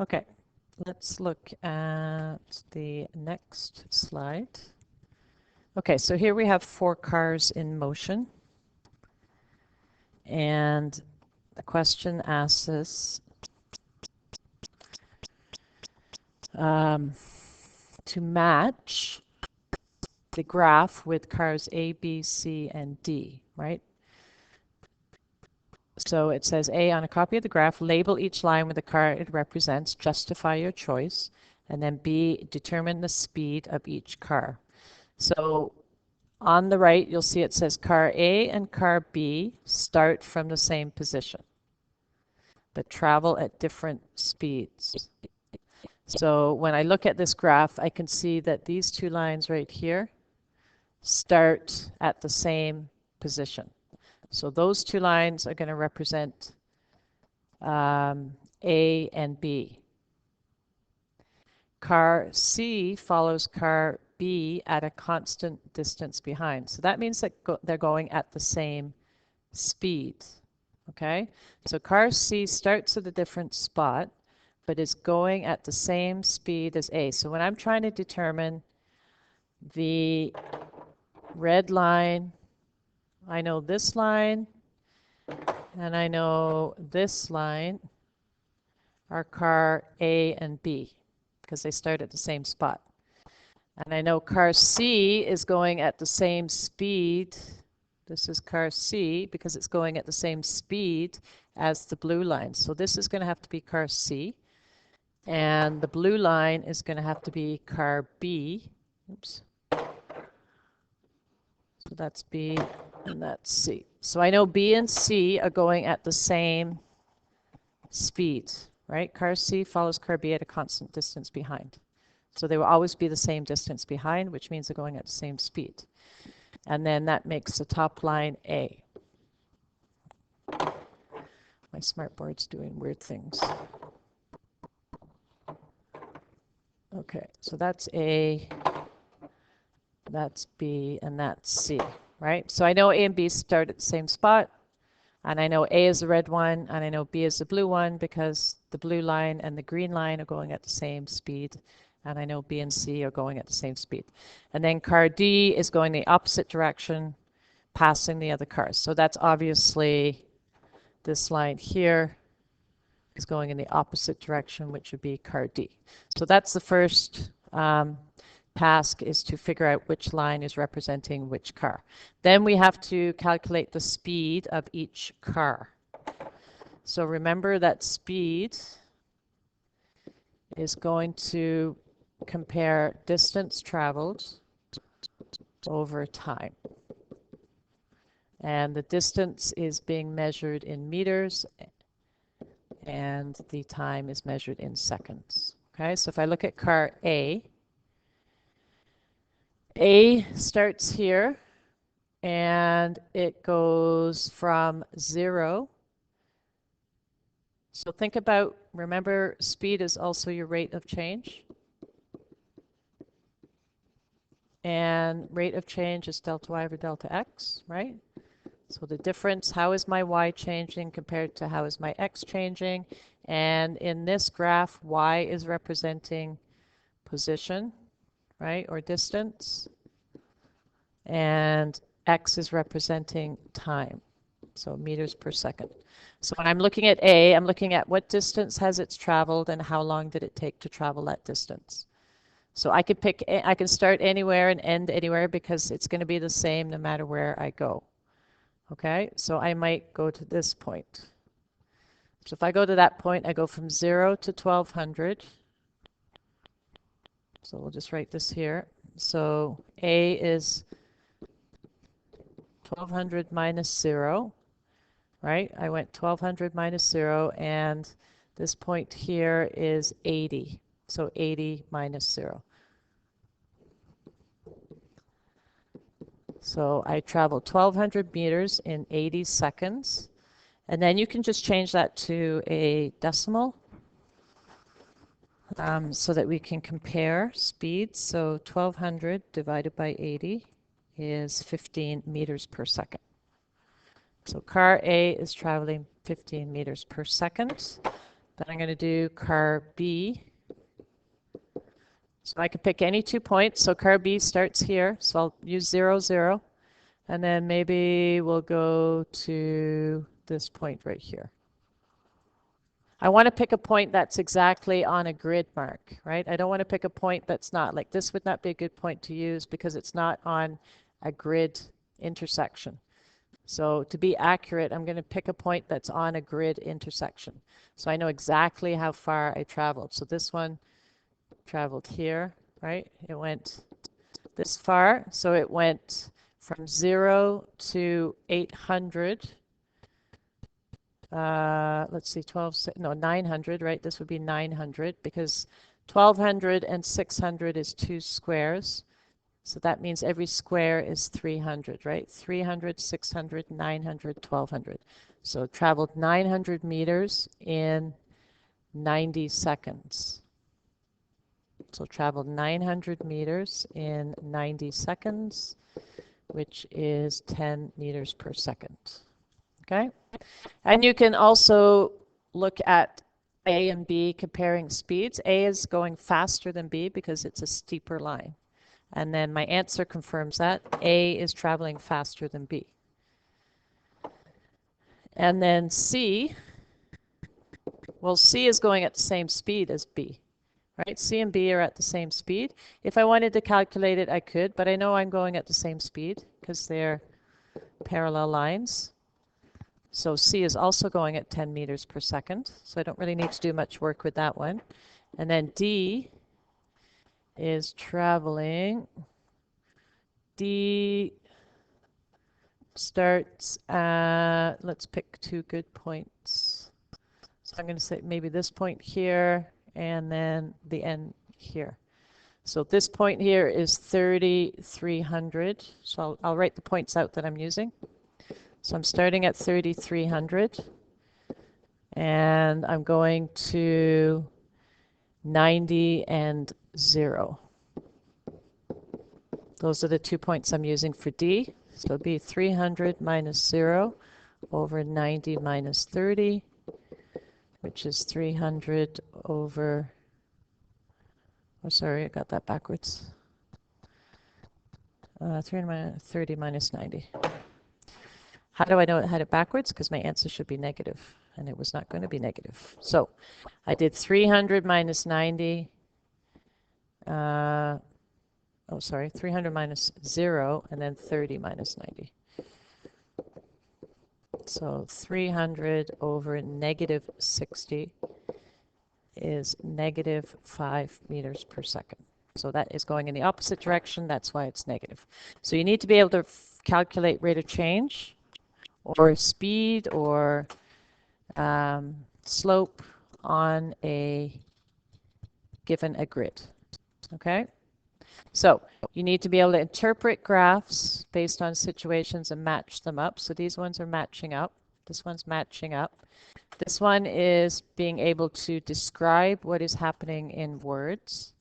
Okay, let's look at the next slide. Okay, so here we have 4 cars in motion. And the question asks us to match the graph with cars A, B, C, and D, right? So it says A, on a copy of the graph, label each line with the car it represents, justify your choice, and then B, determine the speed of each car. So on the right, you'll see it says car A and car B start from the same position, but travel at different speeds. So when I look at this graph, I can see that these 2 lines right here start at the same position. So those 2 lines are going to represent A and B. Car C follows car B at a constant distance behind. So that means that they're going at the same speed. Okay, so car C starts at a different spot, but is going at the same speed as A. So when I'm trying to determine the red line, I know this line and I know this line are car A and B because they start at the same spot. And I know car C is going at the same speed. This is car C because it's going at the same speed as the blue line. So this is going to have to be car C. And the blue line is going to have to be car B. Oops. So that's B and that's C. So I know B and C are going at the same speed, right? Car C follows car B at a constant distance behind. So they will always be the same distance behind, which means they're going at the same speed. And then that makes the top line A. My smartboard's doing weird things. Okay, so that's A, that's B, and that's C, right? So I know A and B start at the same spot, and I know A is the red one, and I know B is the blue one because the blue line and the green line are going at the same speed, and I know B and C are going at the same speed. And then car D is going the opposite direction, passing the other cars. So that's obviously this line here is going in the opposite direction, which would be car D. So that's the first task, is to figure out which line is representing which car. Then we have to calculate the speed of each car. So remember that speed is going to compare distance traveled over time. And the distance is being measured in meters and the time is measured in seconds. Okay, so if I look at car A starts here and it goes from 0. So think about, remember, speed is also your rate of change. And rate of change is delta y over delta x, right? So the difference, how is my y changing compared to how is my x changing? And in this graph, y is representing position, right, or distance, and x is representing time, so meters per second. So when I'm looking at A, I'm looking at what distance has it traveled and how long did it take to travel that distance. So I could pick, I can start anywhere and end anywhere because it's going to be the same no matter where I go. Okay, so I might go to this point. So if I go to that point, I go from 0 to 1200. So we'll just write this here. So A is 1200 minus 0, right? I went 1200 minus 0, and this point here is 80. So 80 minus 0. So I traveled 1200 meters in 80 seconds. And then you can just change that to a decimal so that we can compare speeds. So 1200 divided by 80 is 15 meters per second. So car A is traveling 15 meters per second. Then I'm going to do car B. So I can pick any 2 points. So car B starts here. So I'll use 0, 0. And then maybe we'll go to this point right here. I want to pick a point that's exactly on a grid mark, right? I don't want to pick a point that's not. Like this would not be a good point to use because it's not on a grid intersection. So to be accurate, I'm going to pick a point that's on a grid intersection. So I know exactly how far I traveled. So this one traveled here, right? It went this far. So it went from 0 to 800. Let's see, 900, right? This would be 900 because 1200 and 600 is 2 squares. So that means every square is 300, right? 300, 600, 900, 1200. So traveled 900 meters in 90 seconds. So traveled 900 meters in 90 seconds, which is 10 meters per second. Okay? And you can also look at A and B comparing speeds. A is going faster than B because it's a steeper line. And then my answer confirms that. A is traveling faster than B. And then C, well, C is going at the same speed as B, right? C and B are at the same speed. If I wanted to calculate it, I could, but I know I'm going at the same speed because they're parallel lines. So C is also going at 10 meters per second, so I don't really need to do much work with that one. And then D is traveling. D starts at, let's pick 2 good points. So I'm going to say maybe this point here and then the end here. So this point here is 3,300. So I'll write the points out that I'm using. So I'm starting at 3,300 and I'm going to 90 and 0. Those are the 2 points I'm using for D. So it'll be 300 minus 0 over 90 minus 30, which is 300 over, oh sorry, I got that backwards. 30 minus 90. How do I know it had it backwards? Because my answer should be negative, and it was not going to be negative. So I did 300 minus 90. 300 minus 0, and then 30 minus 90. So 300 over negative 60 is negative 5 meters per second. So that is going in the opposite direction. That's why it's negative. So you need to be able to calculate rate of change or speed or slope on a given a grid. Okay? So you need to be able to interpret graphs based on situations and match them up. So these ones are matching up. This one's matching up. This one is being able to describe what is happening in words.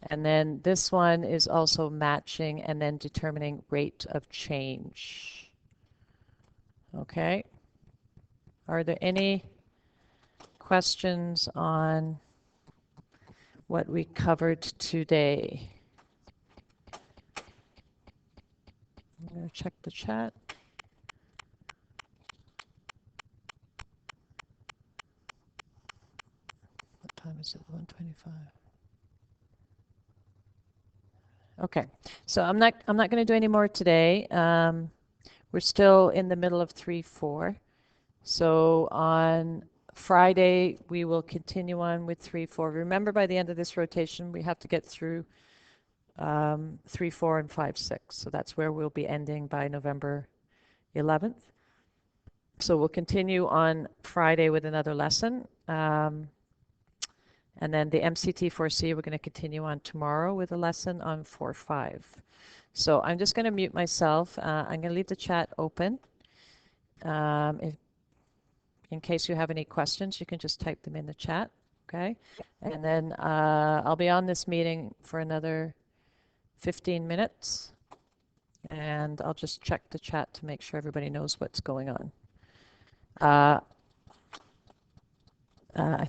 And then this one is also matching and then determining rate of change. Okay. Are there any questions on what we covered today? I'm going to check the chat. What time is it? 1:25. Okay, so I'm not going to do any more today. We're still in the middle of 3-4. So on Friday we will continue on with 3-4. Remember, by the end of this rotation we have to get through 3-4 and 5-6. So that's where we'll be ending by November 11th. So we'll continue on Friday with another lesson. And then the MCT4C, we're going to continue on tomorrow with a lesson on 4-5. So I'm just going to mute myself. I'm going to leave the chat open. In case you have any questions, you can just type them in the chat. Okay. And then I'll be on this meeting for another 15 minutes. And I'll just check the chat to make sure everybody knows what's going on. I